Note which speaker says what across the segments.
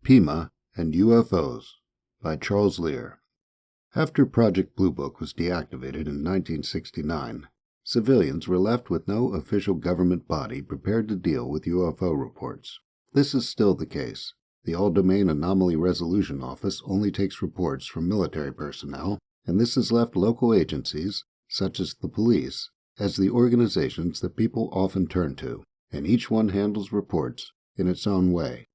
Speaker 1: PEMA and UFOs by Charles Lear. After Project Blue Book was deactivated in 1969, civilians were left with no official government body prepared to deal with UFO reports. This is still the case. The All-Domain Anomaly Resolution Office only takes reports from military personnel, and this has left local agencies, such as the police, as the organizations that people often turn to, and each one handles reports in its own way.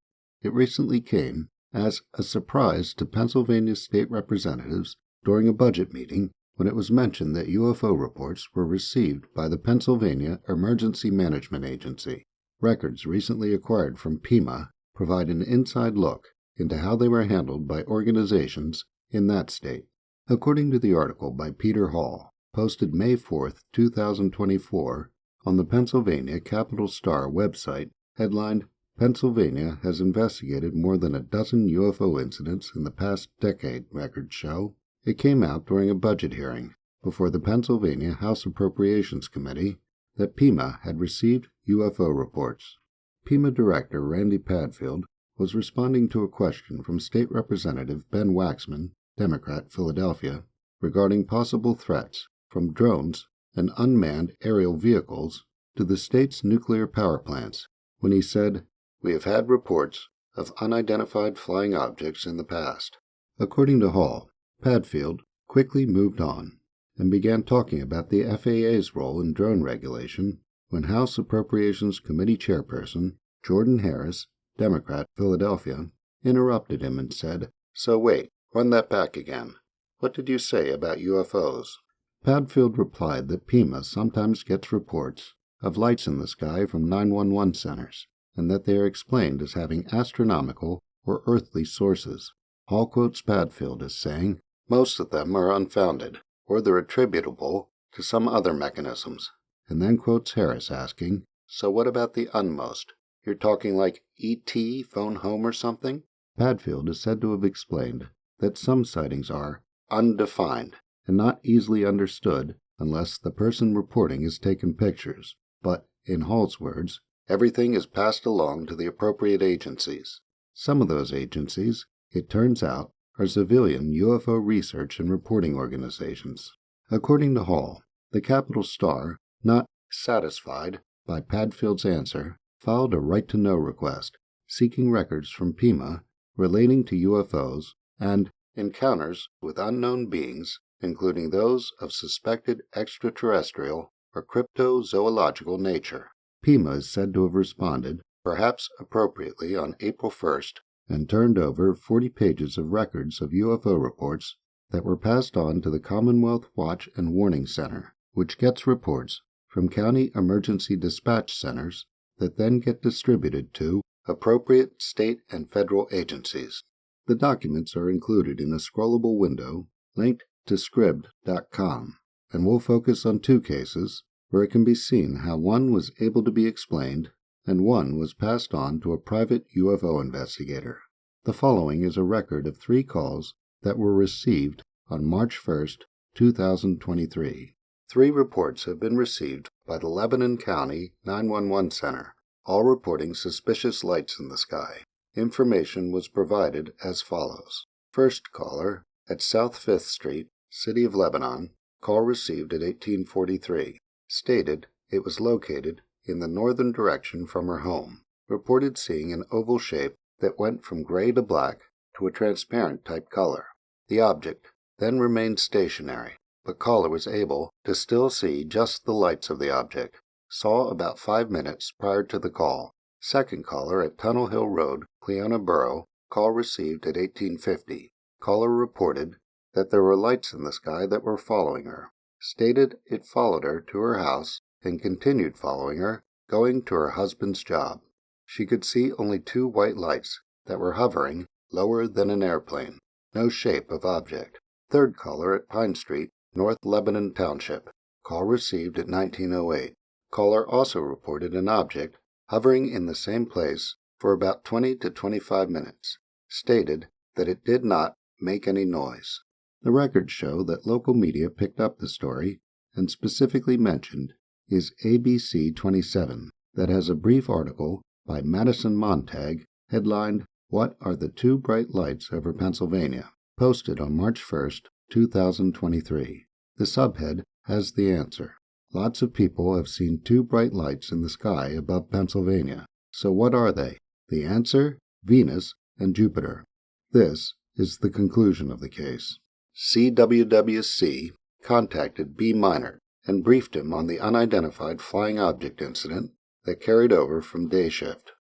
Speaker 1: It recently came as a surprise to Pennsylvania state representatives during a budget meeting when it was mentioned that UFO reports were received by the Pennsylvania Emergency Management Agency. Records recently acquired from PEMA provide an inside look into how they were handled by organizations in that state. According to the article by Peter Hall, posted May 4, 2024, on the Pennsylvania Capital Star website, headlined, "Pennsylvania has investigated more than a dozen UFO incidents in the past decade," records show. It came out during a budget hearing before the Pennsylvania House Appropriations Committee that PEMA had received UFO reports. PEMA Director Randy Padfield was responding to a question from State Representative Ben Waxman, Democrat, Philadelphia, regarding possible threats from drones and unmanned aerial vehicles to the state's nuclear power plants, when he said, "We have had reports of unidentified flying objects in the past." According to Hall, Padfield quickly moved on and began talking about the FAA's role in drone regulation when House Appropriations Committee Chairperson Jordan Harris, Democrat, Philadelphia, interrupted him and said, "So wait, run that back again. What did you say about UFOs?" Padfield replied that PEMA sometimes gets reports of lights in the sky from 911 centers, and that they are explained as having astronomical or earthly sources. Hall quotes Padfield as saying, "Most of them are unfounded, or they're attributable to some other mechanisms," and then quotes Harris asking, "So what about the unmost? You're talking like E.T. phone home or something?" Padfield is said to have explained that some sightings are undefined and not easily understood unless the person reporting has taken pictures, but, in Hall's words, everything is passed along to the appropriate agencies. Some of those agencies, it turns out, are civilian UFO research and reporting organizations. According to Hall, the Capital Star, not satisfied by Padfield's answer, filed a right-to-know request, seeking records from PEMA relating to UFOs and encounters with unknown beings, including those of suspected extraterrestrial or cryptozoological nature. PEMA is said to have responded, perhaps appropriately, on April 1st, and turned over 40 pages of records of UFO reports that were passed on to the Commonwealth Watch and Warning Center, which gets reports from county emergency dispatch centers that then get distributed to appropriate state and federal agencies. The documents are included in a scrollable window linked to scribd.com, and will focus on two cases where it can be seen how one was able to be explained and one was passed on to a private UFO investigator. The following is a record of 3 calls that were received on March 1st, 2023. 3 reports have been received by the Lebanon County 911 Center, all reporting suspicious lights in the sky. Information was provided as follows. First caller, at South 5th Street, City of Lebanon, call received at 1843, stated it was located in the northern direction from her home, reported seeing an oval shape that went from gray to black to a transparent type color. The object then remained stationary, but caller was able to still see just the lights of the object, saw about 5 minutes prior to the call. Second caller at Tunnel Hill Road, Cleona Borough, call received at 1850. Caller reported that there were lights in the sky that were following her, stated it followed her to her house and continued following her, going to her husband's job. She could see only 2 white lights that were hovering lower than an airplane, no shape of object. Third caller at Pine Street, North Lebanon Township, call received at 1908. Caller also reported an object hovering in the same place for about 20 to 25 minutes, stated that it did not make any noise. The records show that local media picked up the story and specifically mentioned is ABC 27 that has a brief article by Madison Montag headlined, What are the two bright lights over Pennsylvania? Posted on March 1st, 2023. The subhead has the answer. Lots of people have seen two bright lights in the sky above Pennsylvania. So what are they? The answer? Venus and Jupiter. This is the conclusion of the case. CWWC contacted B. Minor and briefed him on the unidentified flying object incident that carried over from day shift.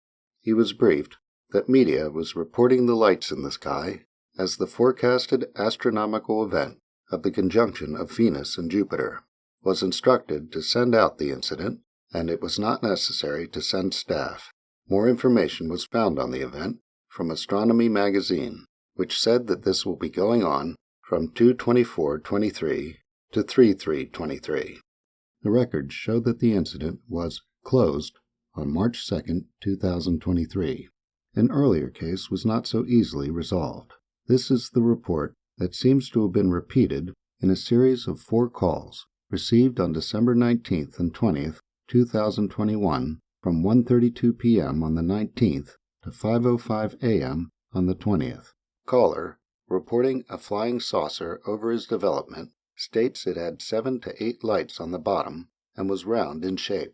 Speaker 1: He was briefed that media was reporting the lights in the sky as the forecasted astronomical event of the conjunction of Venus and Jupiter, was instructed to send out the incident, and it was not necessary to send staff. More information was found on the event from Astronomy magazine, which said that this will be going on from 2/24/23 to 3/3/23. The records show that the incident was closed on March 2, 2023. An earlier case was not so easily resolved. This is the report that seems to have been repeated in a series of 4 calls received on December 19th and 20th, 2021 from 1:32 p.m. on the 19th to 5:05 a.m. on the 20th. Caller, reporting a flying saucer over his development, states it had 7 to 8 lights on the bottom and was round in shape.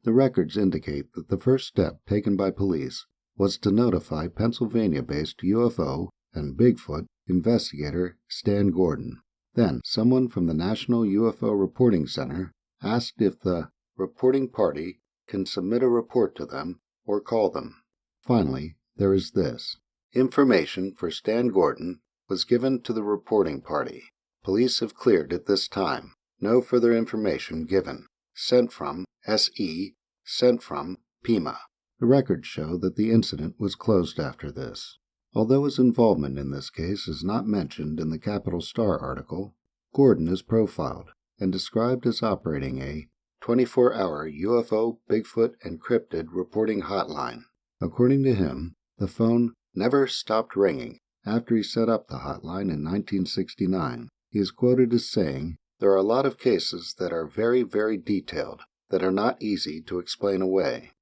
Speaker 1: The records indicate that the first step taken by police was to notify Pennsylvania-based UFO and Bigfoot investigator Stan Gordon. Then, someone from the National UFO Reporting Center asked if the reporting party can submit a report to them or call them. Finally, there is this. Information for Stan Gordon was given to the reporting party. Police have cleared at this time. No further information given. Sent from SE. Sent from PEMA. The records show that the incident was closed after this. Although his involvement in this case is not mentioned in the Capital Star article, Gordon is profiled and described as operating a 24-hour UFO, Bigfoot, and cryptid reporting hotline. According to him, the phone never stopped ringing after he set up the hotline in 1969. He is quoted as saying, "There are a lot of cases that are very, very detailed, that are not easy to explain away."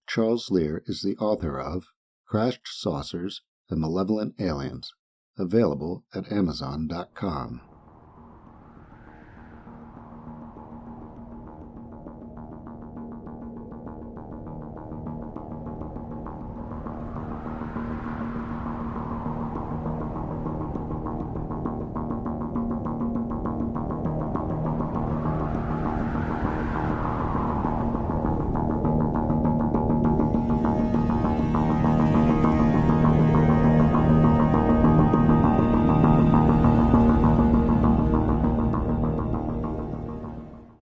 Speaker 1: Charles Lear is the author of Crashed Saucers and Malevolent Aliens, available at Amazon.com.